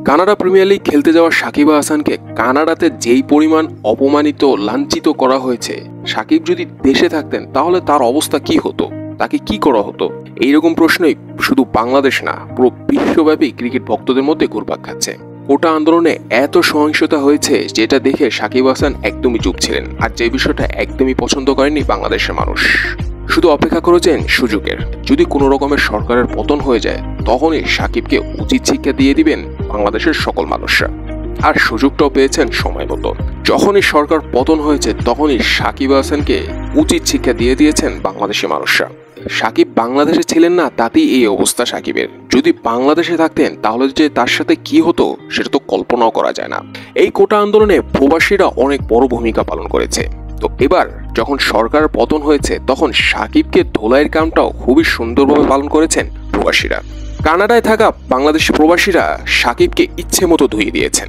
Canada premier league খেলতে যাওয়া সাকিব আল হাসানকে কানাডাতে যেই পরিমাণ অপমানিত লাঞ্ছিত করা হয়েছে, সাকিব যদি দেশে থাকতেন তাহলে তার অবস্থা কি হতো, তাকে কি করা হতো? এইরকম প্রশ্নই শুধু বাংলাদেশ না, পুরো বিশ্বব্যাপী ক্রিকেট ভক্তদের মধ্যে ঘুরপাক খাচ্ছে। কোটা আন্দোলনে এত সহিংসতা হয়েছে যেটা দেখে সাকিব আল হাসান একদমই চুপ ছিলেন, আর যে বিষয়টা একদমই পছন্দ করেনি বাংলাদেশের মানুষ। শুধু অপেক্ষা করেছেন সুযোগের, যদি কোনো রকমের সরকারের পতন হয়ে যায় তখনই সাকিবকে উচিত শিক্ষা দিয়ে দিবেন বাংলাদেশের সকল মানুষরা। আর সুযোগটাও পেয়েছেন সময় মতো। যখনই সরকার পতন হয়েছে তখনই সাকিব আল হাসানকে উচিত শিক্ষা দিয়ে দিয়েছেন বাংলাদেশের মানুষরা। সাকিব বাংলাদেশে ছিলেন না, তাতেই এই অবস্থা সাকিবের। যদি বাংলাদেশে থাকতেন তাহলে যে তার সাথে কি হতো সেটা তো কল্পনাও করা যায় না। এই কোটা আন্দোলনে প্রবাসীরা অনেক বড় ভূমিকা পালন করেছে। তো এবার যখন সরকার পতন হয়েছে তখন সাকিবকে ধোলাইয়ের কামটাও খুবই সুন্দরভাবে পালন করেছেন প্রবাসীরা। কানাডায় থাকা বাংলাদেশি প্রবাসীরা সাকিবকে ইচ্ছে মতো ধুয়ে দিয়েছেন।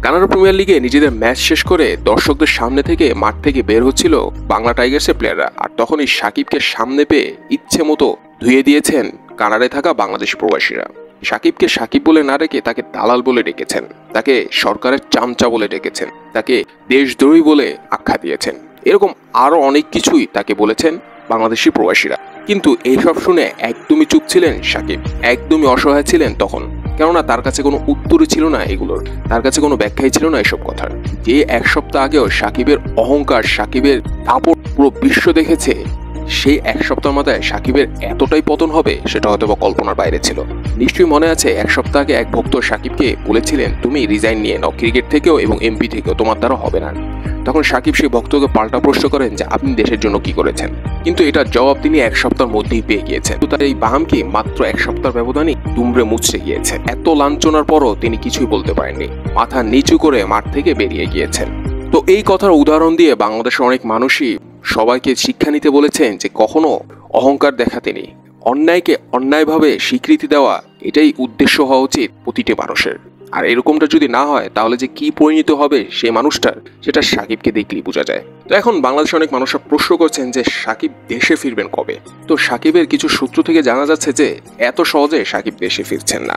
কানাডা প্রিমিয়ার লিগে নিজেদের ম্যাচ শেষ করে দর্শকদের সামনে থেকে মাঠ থেকে বের হচ্ছিল বাংলা টাইগার্সের প্লেয়াররা, আর তখনই সাকিবকে সামনে পেয়ে ইচ্ছে মতো ধুয়ে দিয়েছেন কানাডায় থাকা বাংলাদেশি প্রবাসীরা। সাকিবকে সাকিব বলে না ডেকে তাকে দালাল বলে ডেকেছেন, তাকে সরকারের চামচা বলে ডেকেছেন, তাকে দেশদ্রোহী বলে আখ্যা দিয়েছেন। এরকম আরো অনেক কিছুই তাকে বলেছেন বাংলাদেশি প্রবাসীরা। কিন্তু এইসব শুনে একদমই চুপ ছিলেন সাকিব, একদমই অসহায় ছিলেন তখন। কেননা তার কাছে কোনো উত্তরই ছিল না এগুলোর, তার কাছে কোনো ব্যাখ্যাই ছিল না এসব কথার। যে এক সপ্তাহ আগেও সাকিবের অহংকার, সাকিবের দাপট পুরো বিশ্ব দেখেছে, সেই এক সপ্তাহের মাথায় সাকিবের এতটাই পতন হবে সেটা হয়তো বা কল্পনার বাইরে ছিল। নিশ্চয়ই মনে আছে এক সপ্তাহ আগে এক ভক্ত সাকিবকে বলেছিলেন তুমি রিজাইন নিয়ে নাও ক্রিকেট থেকেও এবং এমপি থেকেও, তোমার দ্বারা হবে না। তখন সাকিব সেই ভক্তকে পাল্টা প্রশ্ন করেন যে আপনি দেশের জন্য কি করেছেন, কিন্তু এটার জবাব তিনি এক সপ্তাহের মধ্যেই পেয়ে গিয়েছেন। তার এই বাহামকে মাত্র এক সপ্তাহ ব্যবধানে দুমড়ে মুচড়ে গিয়েছে। এত লাঞ্ছনার পরও তিনি কিছুই বলতে পারেননি, মাথা নিচু করে মাঠ থেকে বেরিয়ে গিয়েছেন। তো এই কথার উদাহরণ দিয়ে বাংলাদেশের অনেক মানুষই সবাইকে শিক্ষা নিতে বলেছেন যে কখনো অহংকার দেখাতে নেই, অন্যায়কে অন্যায়ভাবে স্বীকৃতি দেওয়া এটাই উদ্দেশ্য হওয়া উচিত প্রতিটি মানুষের। আর এরকমটা যদি না হয় তাহলে যে কি পরিণত হবে সেই মানুষটার, সেটা সাকিবকে দেখলেই বোঝা যায়। তো এখন বাংলাদেশের অনেক মানুষরা প্রশ্ন করছেন যে সাকিব দেশে ফিরবেন কবে। তো সাকিবের কিছু সূত্র থেকে জানা যাচ্ছে যে এত সহজে সাকিব দেশে ফিরছেন না।